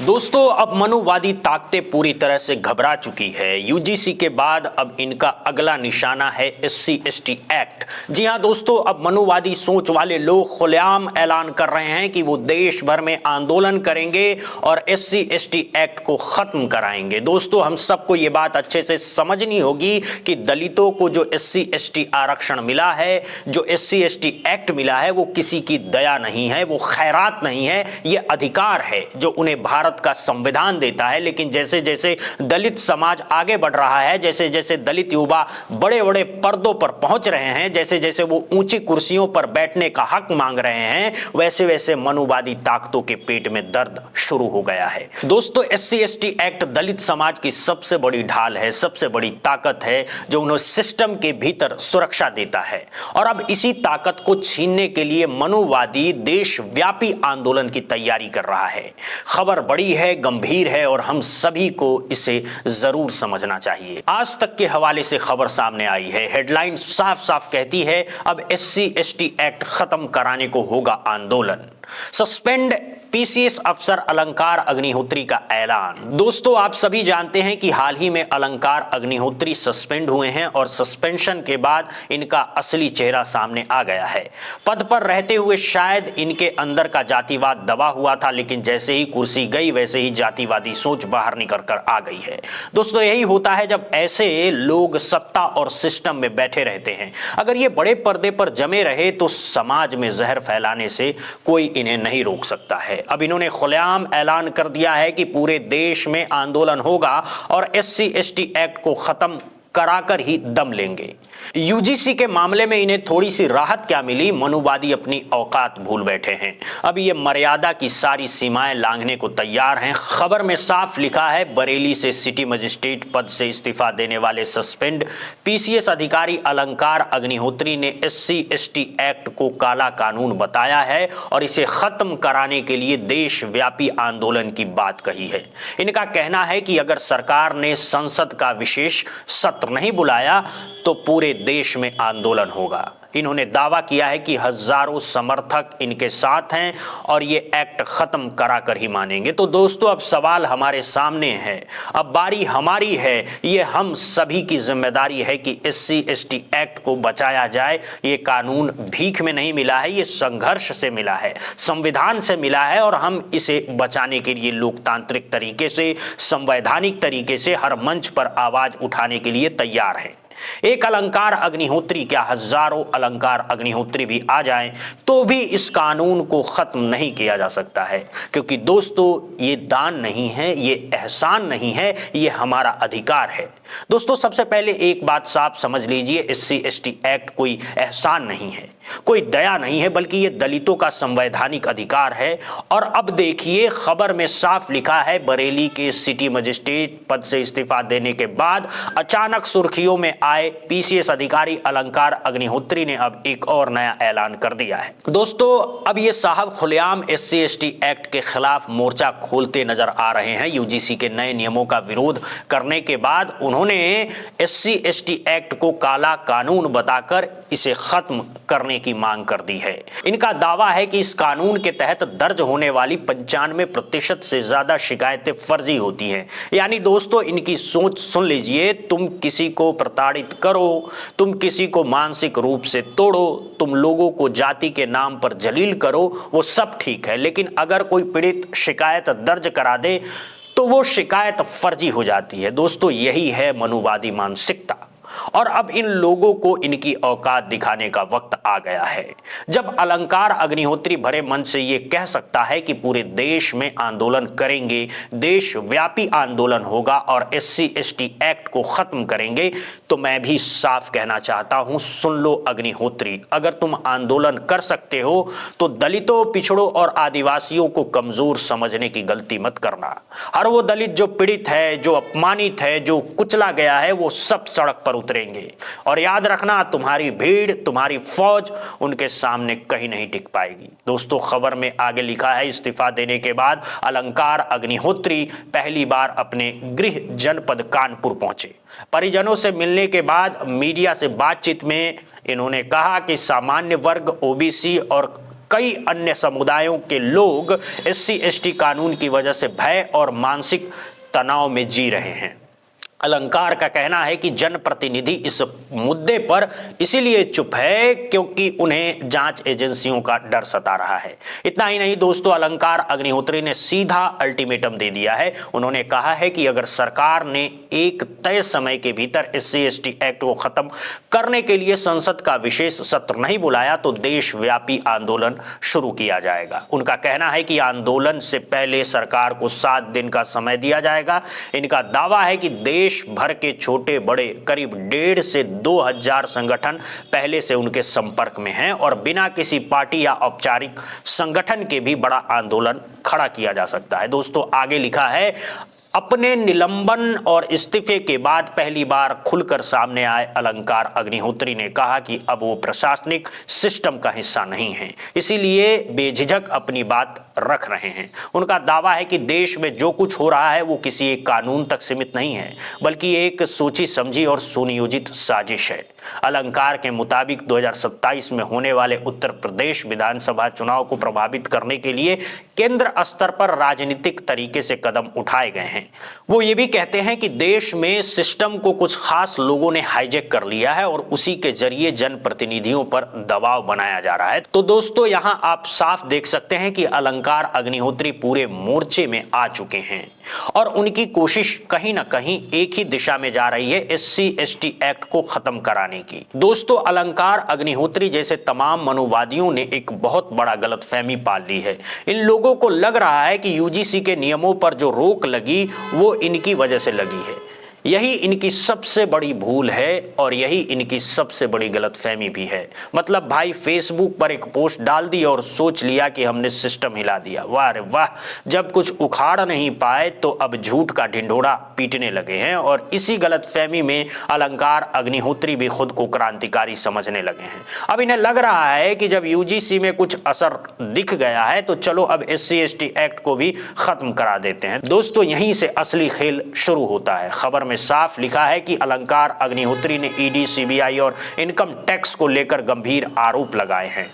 दोस्तों अब मनुवादी ताकतें पूरी तरह से घबरा चुकी है। यूजीसी के बाद अब इनका अगला निशाना है एससी एसटी एक्ट। जी हां दोस्तों, अब मनुवादी सोच वाले लोग खुलेआम ऐलान कर रहे हैं कि वो देश भर में आंदोलन करेंगे और एससी एसटी एक्ट को खत्म कराएंगे। दोस्तों हम सबको ये बात अच्छे से समझनी होगी कि दलितों को जो एससी एसटी आरक्षण मिला है, जो एससी एसटी एक्ट मिला है, वो किसी की दया नहीं है, वो खैरात नहीं है, ये अधिकार है जो उन्हें भारत का संविधान देता है। लेकिन जैसे जैसे दलित समाज आगे बढ़ रहा है, जैसे जैसे दलित युवा बड़े बड़े पर्दों पर पहुंच रहे हैं, जैसे जैसे वो ऊंची कुर्सियों पर बैठने का हक मांग रहे हैं, वैसे वैसे मनुवादी ताकतों के पेट में दर्द शुरू हो गया है। दोस्तों एससी एसटी एक्ट दलित समाज की सबसे बड़ी ढाल है, सबसे बड़ी ताकत है जो उन्हें सिस्टम के भीतर सुरक्षा देता है। और अब इसी ताकत को छीनने के लिए मनुवादी देशव्यापी आंदोलन की तैयारी कर रहा है। खबर बड़ी है, गंभीर है और हम सभी को इसे जरूर समझना चाहिए। आज तक के हवाले से खबर सामने आई है, हेडलाइन साफ साफ कहती है अब एससी एसटी एक्ट खत्म कराने को होगा आंदोलन। सस्पेंड पीसीएस अफसर अलंकार अग्निहोत्री का ऐलान। दोस्तों आप सभी जानते हैं कि हाल ही में अलंकार अग्निहोत्री सस्पेंड हुए हैं और सस्पेंशन के बाद इनका असली चेहरा सामने आ गया है। पद पर रहते हुए शायद इनके अंदर का जातिवाद दबा हुआ था, लेकिन जैसे ही कुर्सी गई वैसे ही जातिवादी सोच बाहर निकल कर आ गई है। दोस्तों यही होता है जब ऐसे लोग सत्ता और सिस्टम में बैठे रहते हैं। अगर ये बड़े पर्दे पर जमे रहे तो समाज में जहर फैलाने से कोई इन्हें नहीं रोक सकता है। अब इन्होंने खुलेआम ऐलान कर दिया है कि पूरे देश में आंदोलन होगा और एससी एसटी एक्ट को खत्म कराकर ही दम लेंगे। यूजीसी के मामले में इन्हें थोड़ी सी राहत क्या मिली, मनुवादी अपनी औकात भूल बैठे हैं। अब ये मर्यादा की सारी सीमाएं लांघने को तैयार हैं। खबर में साफ लिखा है बरेली से सिटी मजिस्ट्रेट पद से इस्तीफा देने वाले सस्पेंड पीसीएस अधिकारी अलंकार अग्निहोत्री ने एससी एसटी एक्ट को काला कानून बताया है और इसे खत्म कराने के लिए देशव्यापी आंदोलन की बात कही है। इनका कहना है कि अगर सरकार ने संसद का विशेष सत्र नहीं बुलाया तो पूरे देश में आंदोलन होगा। इन्होंने दावा किया है कि हजारों समर्थक इनके साथ हैं और ये एक्ट खत्म कराकर ही मानेंगे। तो दोस्तों अब सवाल हमारे सामने है, अब बारी हमारी है, ये हम सभी की जिम्मेदारी है कि एससी एसटी एक्ट को बचाया जाए। ये कानून भीख में नहीं मिला है, ये संघर्ष से मिला है, संविधान से मिला है और हम इसे बचाने के लिए लोकतांत्रिक तरीके से, संवैधानिक तरीके से हर मंच पर आवाज उठाने के लिए तैयार हैं। एक अलंकार अग्निहोत्री क्या हजारों अलंकार अग्निहोत्री भी आ जाएं तो भी इस कानून को खत्म नहीं किया जा सकता है, क्योंकि दोस्तों ये दान नहीं है, ये एहसान नहीं है, ये हमारा अधिकार है। दोस्तों सबसे पहले एक बात साफ समझ लीजिए, एससी एसटी एक्ट कोई एहसान नहीं है, कोई दया नहीं है, बल्कि ये दलितों का संवैधानिक अधिकार है। और अब देखिए खबर में साफ लिखा है बरेली के सिटी मजिस्ट्रेट पद से इस्तीफा देने के बाद अचानक सुर्खियों में आए पीसीएस अधिकारी अलंकार अग्निहोत्री ने अब एक और नया ऐलान कर दिया है। दोस्तों अब ये साहब खुलेआम एससी एसटी एक्ट के खिलाफ मोर्चा खोलते नजर आ रहे हैं। यूजीसी के नए नियमों का विरोध करने के बाद उन्होंने एससी एसटी एक्ट को काला कानून बताकर इसे खत्म करने की मांग कर दी है। इनका दावा है कि इस कानून के तहत दर्ज होने वाली 95% से ज्यादा शिकायतें फर्जी होती हैं। यानी दोस्तों इनकी सोच सुन लीजिए, तुम किसी को प्रताड़ित करो, तुम किसी को मानसिक रूप से तोड़ो, तुम लोगों को जाति के नाम पर जलील करो, वो सब ठीक है, लेकिन अगर कोई पीड़ित शिकायत दर्ज करा दे तो वो शिकायत फर्जी हो जाती है। दोस्तों यही है मनुवादी मानसिकता और अब इन लोगों को इनकी औकात दिखाने का वक्त आ गया है। जब अलंकार अग्निहोत्री भरे मन से ये कह सकता है कि पूरे देश में आंदोलन करेंगे, देशव्यापी आंदोलन होगा और एससी एसटी एक्ट को खत्म करेंगे, तो मैं भी साफ कहना चाहता हूं, सुन लो अग्निहोत्री, अगर तुम आंदोलन कर सकते हो तो दलितों, पिछड़ों और आदिवासियों को कमजोर समझने की गलती मत करना। हर वो दलित जो पीड़ित है, जो अपमानित है, जो कुचला गया है, वो सब सड़क पर उतरेंगे। और याद रखना, तुम्हारी भीड़, तुम्हारी फौज उनके सामने कहीं नहीं टिक पाएगी। दोस्तों खबर में आगे लिखा है इस्तीफा देने के बाद अलंकार अग्निहोत्री पहली बार अपने गृह जनपद कानपुर पहुंचे। परिजनों से मिलने के बाद मीडिया से बातचीत में इन्होंने कहा कि सामान्य वर्ग, ओबीसी और कई अन्य समुदायों के लोग SC ST कानून की वजह से भय और मानसिक तनाव में जी रहे हैं। अलंकार का कहना है कि जनप्रतिनिधि इस मुद्दे पर इसीलिए चुप है क्योंकि उन्हें जांच एजेंसियों का डर सता रहा है। इतना ही नहीं दोस्तों, अलंकार अग्निहोत्री ने सीधा अल्टीमेटम दे दिया है। उन्होंने कहा है कि अगर सरकार ने एक तय समय के भीतर SC ST एक्ट को खत्म करने के लिए संसद का विशेष सत्र नहीं बुलाया तो देशव्यापी आंदोलन शुरू किया जाएगा। उनका कहना है कि आंदोलन से पहले सरकार को 7 दिन का समय दिया जाएगा। इनका दावा है कि देश भर के छोटे बड़े करीब 1.5 से 2,000 संगठन पहले से उनके संपर्क में हैं और बिना किसी पार्टी या औपचारिक संगठन के भी बड़ा आंदोलन खड़ा किया जा सकता है। दोस्तों आगे लिखा है, अपने निलंबन और इस्तीफे के बाद पहली बार खुलकर सामने आए अलंकार अग्निहोत्री ने कहा कि अब वो प्रशासनिक सिस्टम का हिस्सा नहीं है, इसीलिए बेझिझक अपनी बात रख रहे हैं। उनका दावा है कि देश में जो कुछ हो रहा है वो किसी एक कानून तक सीमित नहीं है, बल्कि एक सोची समझी और सुनियोजित साजिश है। अलंकार के मुताबिक 2027 में होने वाले उत्तर प्रदेश विधानसभा चुनाव को प्रभावित करने के लिए केंद्र स्तर पर राजनीतिक तरीके से कदम उठाए गए हैं। वो ये भी कहते हैं कि देश में सिस्टम को कुछ खास लोगों ने हाईजैक कर लिया है और उसी के जरिए जनप्रतिनिधियों पर दबाव बनाया जा रहा है। तो दोस्तों यहां आप साफ देख सकते हैं कि अलंकार अग्निहोत्री पूरे मोर्चे में आ चुके हैं और उनकी कोशिश कहीं ना कहीं एक ही दिशा में जा रही है, SC ST एक्ट को खत्म कराने की। दोस्तों अलंकार अग्निहोत्री जैसे तमाम मनुवादियों ने एक बहुत बड़ा गलतफहमी पाल ली है। इन लोगों को लग रहा है कि UGC के नियमों पर जो रोक लगी वो इनकी वजह से लगी है। यही इनकी सबसे बड़ी भूल है और यही इनकी सबसे बड़ी गलतफहमी भी है। मतलब भाई फेसबुक पर एक पोस्ट डाल दी और सोच लिया कि हमने सिस्टम हिला दिया। वाह रे वाह, जब कुछ उखाड़ नहीं पाए तो अब झूठ का ढिंढोरा पीटने लगे हैं और इसी गलतफहमी में अलंकार अग्निहोत्री भी खुद को क्रांतिकारी समझने लगे हैं। अब इन्हें लग रहा है कि जब UGC में कुछ असर दिख गया है तो चलो अब SC ST एक्ट को भी खत्म करा देते हैं। दोस्तों यहीं से असली खेल शुरू होता है। खबर में साफ लिखा है कि अलंकार अग्निहोत्री ने ED CBI और इनकम टैक्स को लेकर गंभीर आरोप लगाए हैं।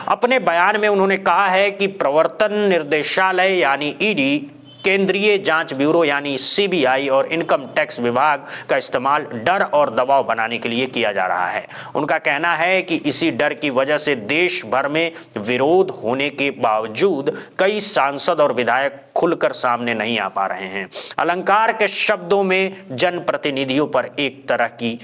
अपने बयान में उन्होंने कहा है कि प्रवर्तन निर्देशालय यानी ED, केंद्रीय जांच ब्यूरो यानी CBI और इनकम टैक्स विभाग का इस्तेमाल डर और दबाव बनाने के लिए किया जा रहा है। उनका कहना है कि इसी डर की वजह से देश भर में विरोध होने के बावजूद कई सांसद और विधायक खुलकर सामने नहीं आ पा रहे हैं। अलंकार के शब्दों में जनप्रतिनिधियों पर एक तरह की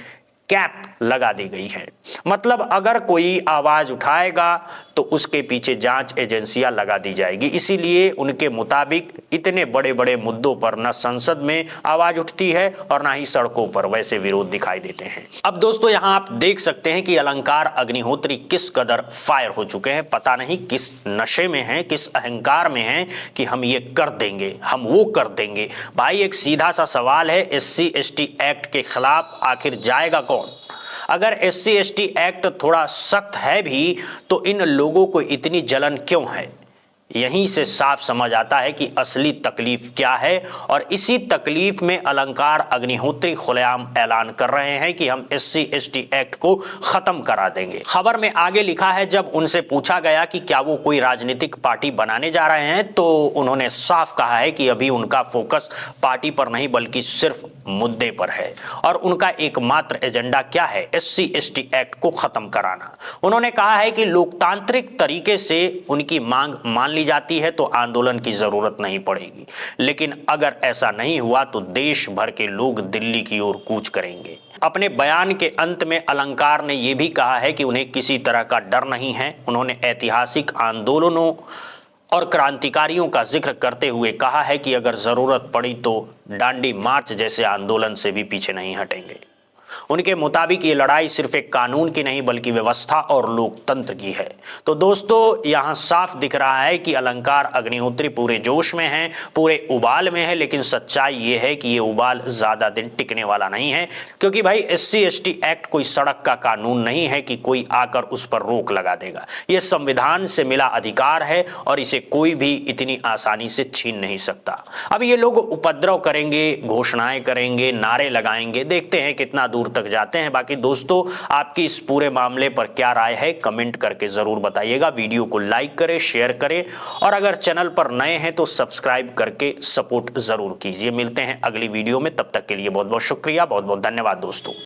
कैप लगा दी गई है। मतलब अगर कोई आवाज उठाएगा तो उसके पीछे जांच एजेंसियां लगा दी जाएगी। इसीलिए उनके मुताबिक इतने बड़े बड़े मुद्दों पर न संसद में आवाज उठती है और ना ही सड़कों पर वैसे विरोध दिखाई देते हैं। अब दोस्तों यहां आप देख सकते हैं कि अलंकार अग्निहोत्री किस कदर फायर हो चुके हैं। पता नहीं किस नशे में हैं, किस अहंकार में हैं कि हम ये कर देंगे, हम वो कर देंगे। भाई एक सीधा सा सवाल है, SC ST एक्ट के खिलाफ आखिर जाएगा कौन? अगर SC ST एक्ट थोड़ा सख्त है भी तो इन लोगों को इतनी जलन क्यों है? यहीं से साफ समझ आता है कि असली तकलीफ क्या है और इसी तकलीफ में अलंकार अग्निहोत्री खुलेआम ऐलान कर रहे हैं कि हम SC ST एक्ट को खत्म करा देंगे। खबर में आगे लिखा है, जब उनसे पूछा गया कि क्या वो कोई राजनीतिक पार्टी बनाने जा रहे हैं तो उन्होंने साफ कहा है कि अभी उनका फोकस पार्टी पर नहीं बल्कि सिर्फ मुद्दे पर है और उनका एकमात्र एजेंडा क्या है, SC ST एक्ट को खत्म कराना। उन्होंने कहा है कि लोकतांत्रिक तरीके से उनकी मांग मान ली जाती है तो आंदोलन की जरूरत नहीं पड़ेगी, लेकिन अगर ऐसा नहीं हुआ तो देश भर के लोग दिल्ली की ओर कूच करेंगे। अपने बयान के अंत में अलंकार ने यह भी कहा है कि उन्हें किसी तरह का डर नहीं है। उन्होंने ऐतिहासिक आंदोलनों और क्रांतिकारियों का जिक्र करते हुए कहा है कि अगर जरूरत पड़ी तो दांडी मार्च जैसे आंदोलन से भी पीछे नहीं हटेंगे। उनके मुताबिक ये लड़ाई सिर्फ एक कानून की नहीं बल्कि व्यवस्था और लोकतंत्र की है। तो दोस्तों यहां साफ दिख रहा है कि अलंकार अग्निहोत्री पूरे जोश में हैं, पूरे उबाल में है, लेकिन सच्चाई ये है कि ये उबाल ज्यादा दिन टिकने वाला नहीं है, क्योंकि भाई SC ST एक्ट कोई सड़क का कानून नहीं है कि कोई आकर उस पर रोक लगा देगा। ये संविधान से मिला अधिकार है और इसे कोई भी इतनी आसानी से छीन नहीं सकता। अब ये लोग उपद्रव करेंगे, घोषणाएं करेंगे, नारे लगाएंगे, देखते हैं कितना दूर तक जाते हैं। बाकी दोस्तों आपकी इस पूरे मामले पर क्या राय है कमेंट करके जरूर बताइएगा। वीडियो को लाइक करें, शेयर करें और अगर चैनल पर नए हैं तो सब्सक्राइब करके सपोर्ट जरूर कीजिए। मिलते हैं अगली वीडियो में, तब तक के लिए बहुत बहुत शुक्रिया, बहुत बहुत धन्यवाद दोस्तों।